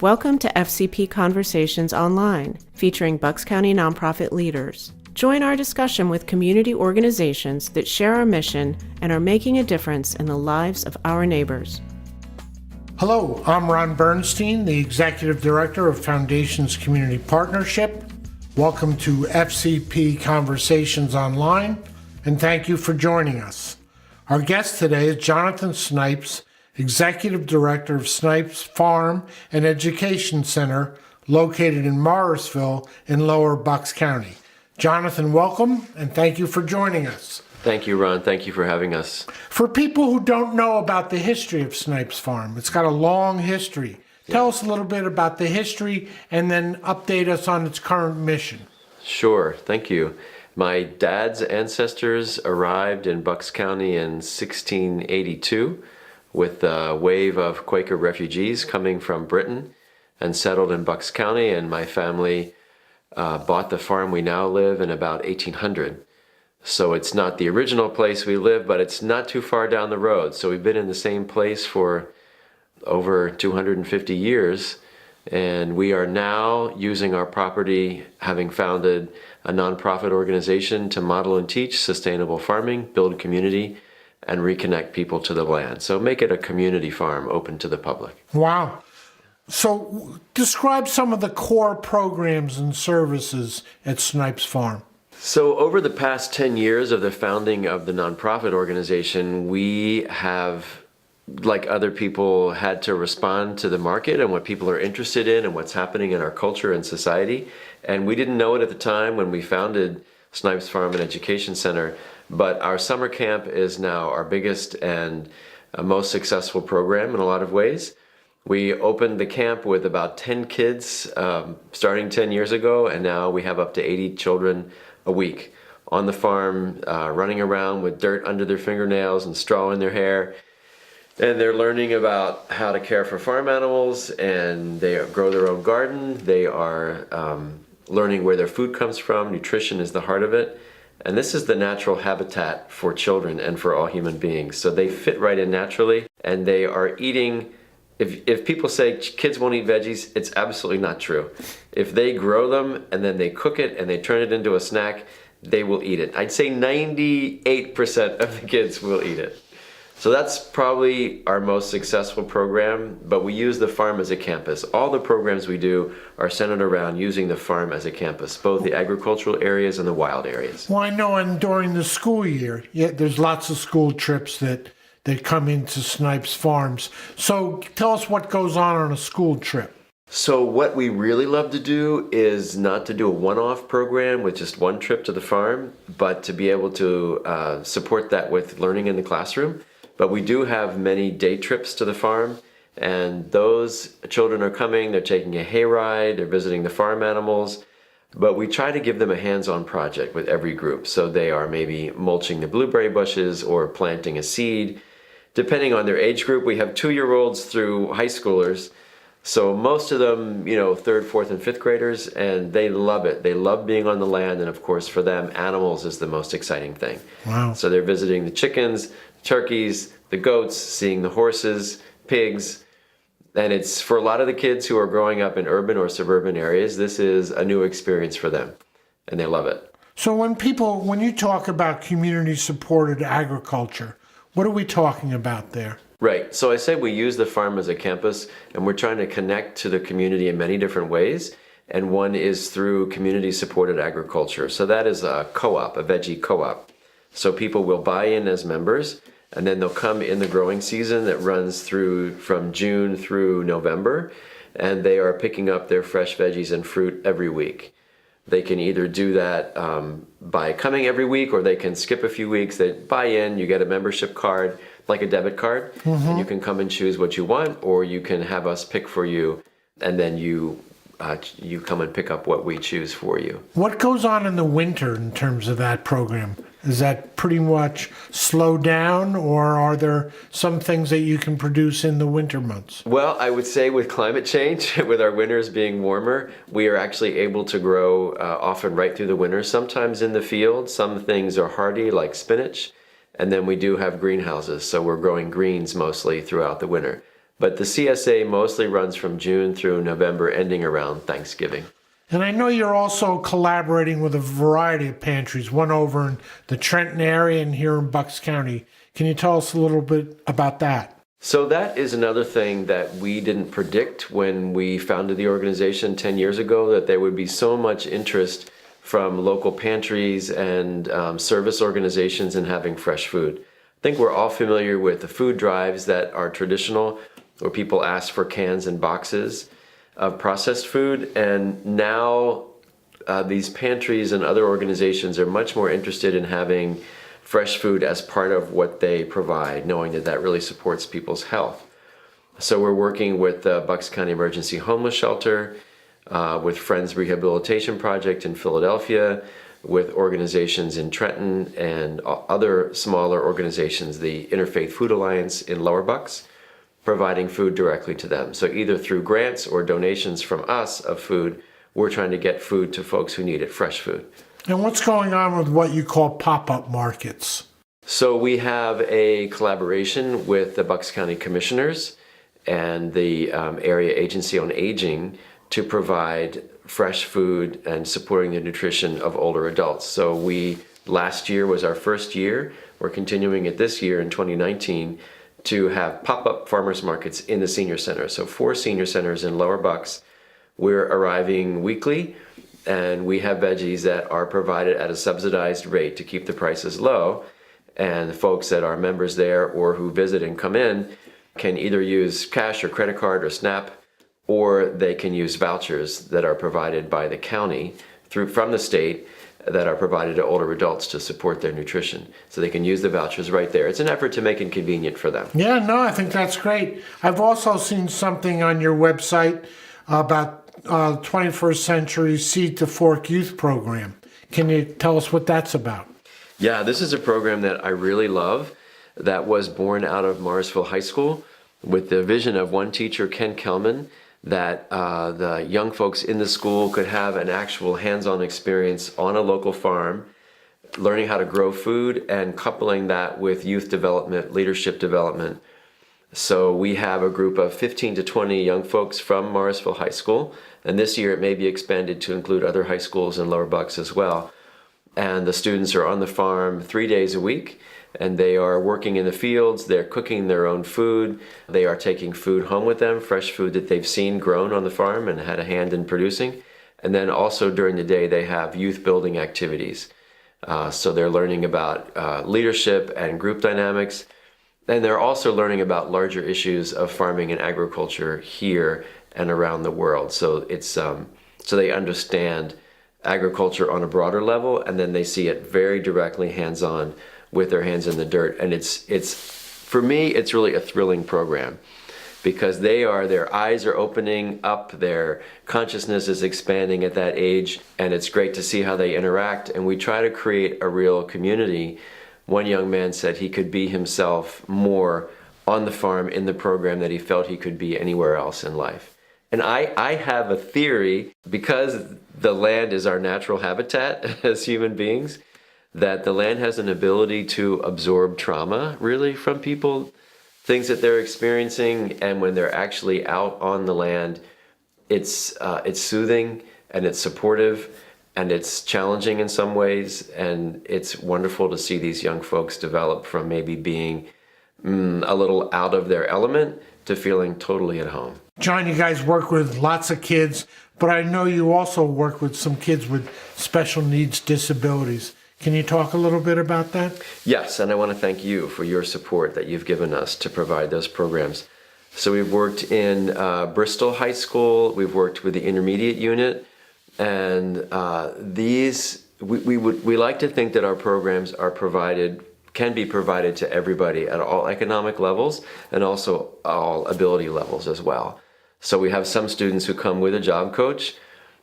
Welcome to FCP Conversations Online, featuring Bucks County nonprofit leaders. Join our discussion with community organizations that share our mission and are making a difference in the lives of our neighbors. Hello, I'm Ron Bernstein, the Executive Director of Foundations Community Partnership. Welcome to FCP Conversations Online, and thank you for joining us. Our guest today is Jonathan Snipes, Executive Director of Snipes Farm and Education Center, located in Morrisville in Lower Bucks County. Jonathan, welcome, and thank you for joining us. Thank you, Ron. Thank you for having us. For people who don't know about the history of Snipes Farm, it's got a long history. Tell us a little bit about the history and then update us on its current mission. Sure. Thank you. My dad's ancestors arrived in Bucks County in 1682 with a wave of Quaker refugees coming from Britain and settled in Bucks County, and my family bought the farm we now live in about 1800. So it's not the original place we live, but it's not too far down the road. So we've been in the same place for over 250 years, and we are now using our property, having founded a nonprofit organization to model and teach sustainable farming, build community, and reconnect people to the land. So make it a community farm open to the public. Wow. So describe some of the core programs and services at Snipes Farm. So over the past 10 years of the founding of the nonprofit organization, we have, like other people, had to respond to the market and what people are interested in and what's happening in our culture and society. And we didn't know it at the time when we founded Snipes Farm and Education Center, but our summer camp is now our biggest and most successful program in a lot of ways. We opened the camp with about 10 kids starting 10 years ago, and now we have up to 80 children a week on the farm, running around with dirt under their fingernails and straw in their hair. And they're learning about how to care for farm animals, and they grow their own garden. They are learning where their food comes from. Nutrition is the heart of it. And this is the natural habitat for children and for all human beings. So they fit right in naturally, and they are eating. If people say kids won't eat veggies, it's absolutely not true. If they grow them and then they cook it and they turn it into a snack, they will eat it. I'd say 98% of the kids will eat it. So that's probably our most successful program, but we use the farm as a campus. All the programs we do are centered around using the farm as a campus, both the agricultural areas and the wild areas. Well, I know, and during the school year, there's lots of school trips that come into Snipes Farms. So tell us what goes on a school trip. So what we really love to do is not to do a one-off program with just one trip to the farm, but to be able to support that with learning in the classroom. But we do have many day trips to the farm, and those children are coming, they're taking a hayride, they're visiting the farm animals, but we try to give them a hands-on project with every group. So they are maybe mulching the blueberry bushes or planting a seed. Depending on their age group, we have 2-year-olds through high schoolers. So most of them, 3rd, 4th, and 5th graders, and they love it. They love being on the land, and of course for them, animals is the most exciting thing. Wow. So they're visiting the chickens, turkeys, the goats, seeing the horses, pigs, and it's for a lot of the kids who are growing up in urban or suburban areas, this is a new experience for them, and they love it. So when you talk about community-supported agriculture, what are we talking about there? Right. So I said we use the farm as a campus, and we're trying to connect to the community in many different ways. And one is through community-supported agriculture. So that is a co-op, a veggie co-op. So people will buy in as members, and then they'll come in the growing season that runs through from June through November, and they are picking up their fresh veggies and fruit every week. They can either do that by coming every week, or they can skip a few weeks. They buy in, you get a membership card, like a debit card, and you can come and choose what you want, or you can have us pick for you, and then you come and pick up what we choose for you. What goes on in the winter in terms of that program? Is that pretty much slowed down, or are there some things that you can produce in the winter months? Well, I would say with climate change, with our winters being warmer, we are actually able to grow often right through the winter, sometimes in the field. Some things are hardy, like spinach, and then we do have greenhouses, so we're growing greens mostly throughout the winter. But the CSA mostly runs from June through November, ending around Thanksgiving. And I know you're also collaborating with a variety of pantries, one over in the Trenton area and here in Bucks County. Can you tell us a little bit about that? So that is another thing that we didn't predict when we founded the organization 10 years ago, that there would be so much interest from local pantries and service organizations in having fresh food. I think we're all familiar with the food drives that are traditional, where people ask for cans and boxes of processed food. And now these pantries and other organizations are much more interested in having fresh food as part of what they provide, knowing that that really supports people's health. So we're working with the Bucks County Emergency Homeless Shelter, with Friends Rehabilitation Project in Philadelphia, with organizations in Trenton and other smaller organizations, the Interfaith Food Alliance in Lower Bucks, providing food directly to them. So either through grants or donations from us of food, we're trying to get food to folks who need it, fresh food. And what's going on with what you call pop-up markets? So we have a collaboration with the Bucks County Commissioners and the Area Agency on Aging to provide fresh food and supporting the nutrition of older adults. So last year was our first year. We're continuing it this year in 2019 to have pop-up farmers markets in the senior center. So 4 senior centers in Lower Bucks. We're arriving weekly, and we have veggies that are provided at a subsidized rate to keep the prices low. And the folks that are members there or who visit and come in can either use cash or credit card or SNAP, or they can use vouchers that are provided by the county from the state that are provided to older adults to support their nutrition. So they can use the vouchers right there. It's an effort to make it convenient for them. Yeah, no, I think that's great. I've also seen something on your website about 21st Century Seed to Fork Youth Program. Can you tell us what that's about? Yeah, this is a program that I really love that was born out of Morrisville High School with the vision of one teacher, Ken Kelman, that the young folks in the school could have an actual hands-on experience on a local farm, learning how to grow food and coupling that with youth development, leadership development. So we have a group of 15 to 20 young folks from Morrisville High School, and this year it may be expanded to include other high schools in Lower Bucks as well. And the students are on the farm 3 days a week, and they are working in the fields, they're cooking their own food, they are taking food home with them, fresh food that they've seen grown on the farm and had a hand in producing. And then also during the day they have youth building activities. So they're learning about leadership and group dynamics, and they're also learning about larger issues of farming and agriculture here and around the world. So it's so they understand agriculture on a broader level, and then they see it very directly hands-on with their hands in the dirt. And it's for me, it's really a thrilling program because their eyes are opening up, their consciousness is expanding at that age, and it's great to see how they interact. And we try to create a real community. One young man said he could be himself more on the farm in the program that he felt he could be anywhere else in life. And I have a theory, because the land is our natural habitat as human beings, that the land has an ability to absorb trauma really from people, things that they're experiencing, and when they're actually out on the land, it's soothing and it's supportive and it's challenging in some ways, and it's wonderful to see these young folks develop from maybe being a little out of their element to feeling totally at home. John, you guys work with lots of kids, but I know you also work with some kids with special needs disabilities. Can you talk a little bit about that? Yes, and I want to thank you for your support that you've given us to provide those programs. So we've worked in Bristol High School, we've worked with the intermediate unit, and we like to think that our programs can be provided to everybody at all economic levels and also all ability levels as well. So we have some students who come with a job coach.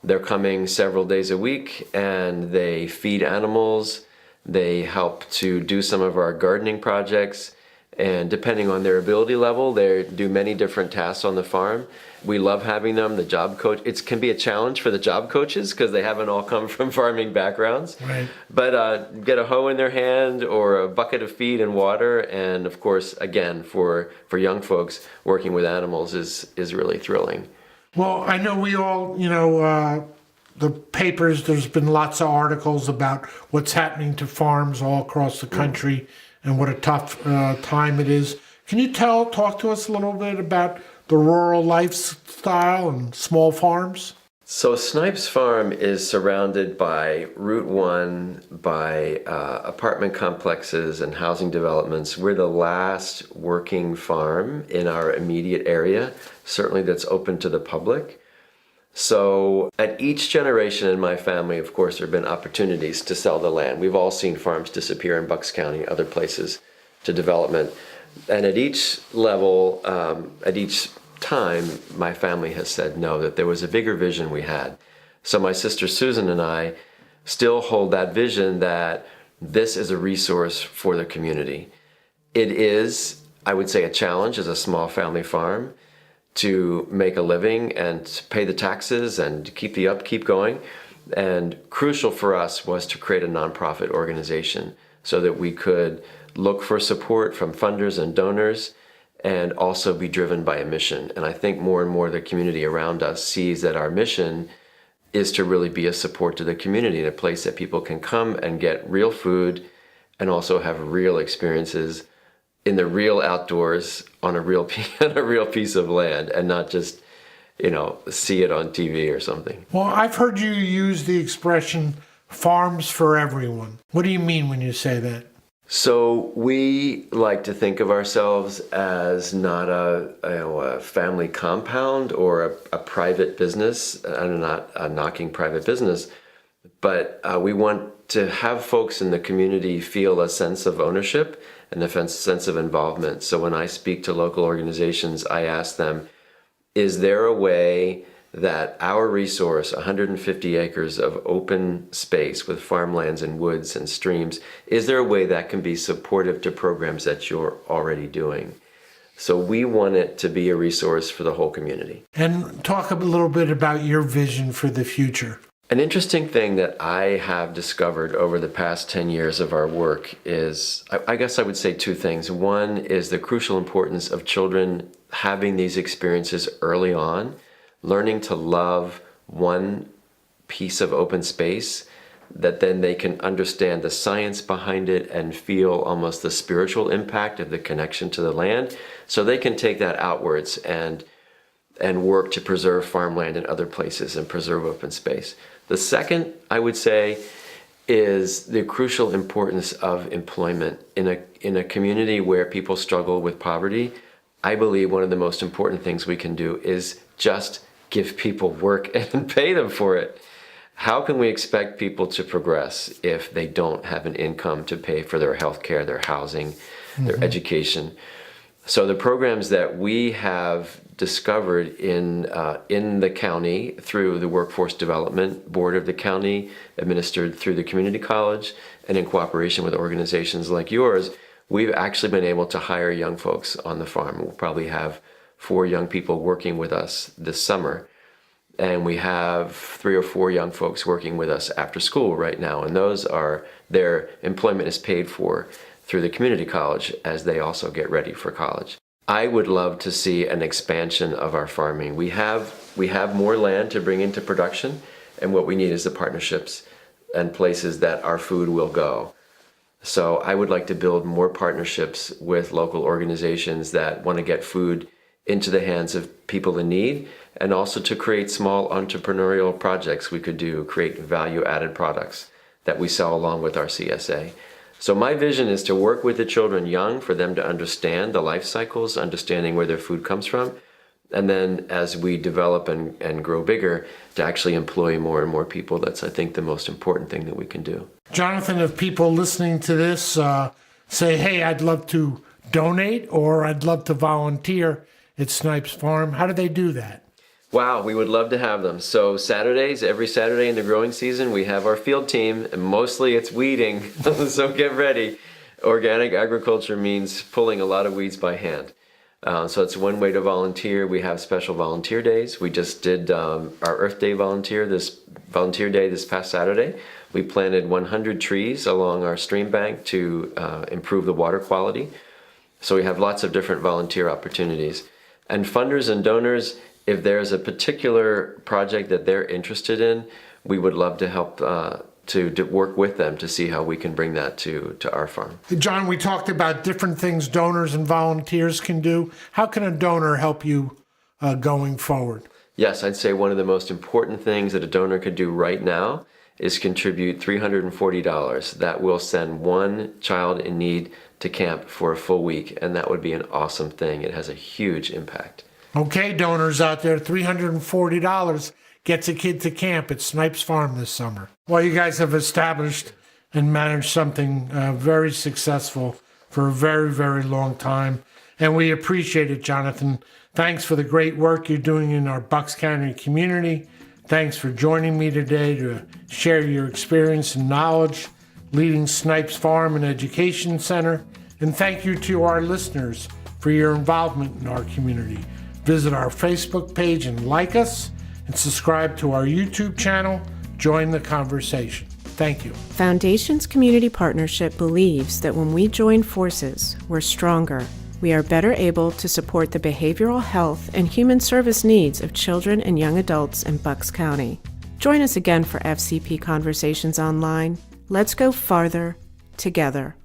They're coming several days a week, and they feed animals, they help to do some of our gardening projects, And depending on their ability level, they do many different tasks on the farm. We love having them. The job coach, it can be a challenge for the job coaches because they haven't all come from farming backgrounds. Right. But get a hoe in their hand or a bucket of feed and water. And of course, again, for young folks, working with animals is really thrilling. Well, I know we all, the papers, there's been lots of articles about what's happening to farms all across the country and what a tough time it is. Can you talk to us a little bit about the rural lifestyle and small farms? So Snipes Farm is surrounded by Route 1, by apartment complexes and housing developments. We're the last working farm in our immediate area, certainly that's open to the public. So at each generation in my family, of course, there have been opportunities to sell the land. We've all seen farms disappear in Bucks County, other places to development. And at each level, at each time, my family has said no, that there was a bigger vision we had. So my sister Susan and I still hold that vision that this is a resource for the community. It is, I would say, a challenge as a small family farm to make a living and pay the taxes and keep the upkeep going. And crucial for us was to create a nonprofit organization so that we could look for support from funders and donors and also be driven by a mission. And I think more and more the community around us sees that our mission is to really be a support to the community, in a place that people can come and get real food and also have real experiences in the real outdoors on a real piece of land, and not just, see it on TV or something. Well, I've heard you use the expression farms for everyone. What do you mean when you say that? So we like to think of ourselves as not a family compound or a private business. I'm not knocking private business, but we want to have folks in the community feel a sense of ownership and a sense of involvement. So when I speak to local organizations, I ask them, is there a way that our resource, 150 acres of open space with farmlands and woods and streams, is there a way that can be supportive to programs that you're already doing? So we want it to be a resource for the whole community. And talk a little bit about your vision for the future. An interesting thing that I have discovered over the past 10 years of our work is, I guess I would say two things. One is the crucial importance of children having these experiences early on, learning to love one piece of open space, that then they can understand the science behind it and feel almost the spiritual impact of the connection to the land, so they can take that outwards and work to preserve farmland in other places and preserve open space. The second, I would say, is the crucial importance of employment. In a community where people struggle with poverty, I believe one of the most important things we can do is just give people work and pay them for it. How can we expect people to progress if they don't have an income to pay for their health care, their housing, their education? So the programs that we have discovered in the county through the Workforce Development Board of the county, administered through the community college, and in cooperation with organizations like yours, we've actually been able to hire young folks on the farm. We'll probably have 4 young people working with us this summer. And we have 3 or 4 young folks working with us after school right now. And their employment is paid for through the community college as they also get ready for college. I would love to see an expansion of our farming. We have more land to bring into production, and what we need is the partnerships and places that our food will go. So I would like to build more partnerships with local organizations that want to get food into the hands of people in need, and also to create small entrepreneurial projects we could do, create value-added products that we sell along with our CSA. So my vision is to work with the children young, for them to understand the life cycles, understanding where their food comes from, and then as we develop and grow bigger, to actually employ more and more people. That's, I think, the most important thing that we can do. Jonathan, if people listening to this say, hey, I'd love to donate or I'd love to volunteer at Snipes Farm, how do they do that? Wow, we would love to have them. So Saturdays, every Saturday in the growing season, we have our field team, and mostly it's weeding, so get ready. Organic agriculture means pulling a lot of weeds by hand. So it's one way to volunteer. We have special volunteer days. We just did our Earth Day volunteer day this past Saturday. We planted 100 trees along our stream bank to improve the water quality. So we have lots of different volunteer opportunities. And funders and donors, if there's a particular project that they're interested in, we would love to help to work with them to see how we can bring that to our farm. John, we talked about different things donors and volunteers can do. How can a donor help you going forward? Yes, I'd say one of the most important things that a donor could do right now is contribute $340. That will send one child in need to camp for a full week, and that would be an awesome thing. It has a huge impact. Okay, donors out there, $340 gets a kid to camp at Snipes Farm this summer. Well, you guys have established and managed something very successful for a very, very long time, and we appreciate it, Jonathan. Thanks for the great work you're doing in our Bucks County community. Thanks for joining me today to share your experience and knowledge leading Snipes Farm and Education Center. And thank you to our listeners for your involvement in our community. Visit our Facebook page and like us, and subscribe to our YouTube channel. Join the conversation. Thank you. Foundation's community partnership believes that when we join forces, we're stronger. We are better able to support the behavioral health and human service needs of children and young adults in Bucks County. Join us again for FCP Conversations Online. Let's go farther together.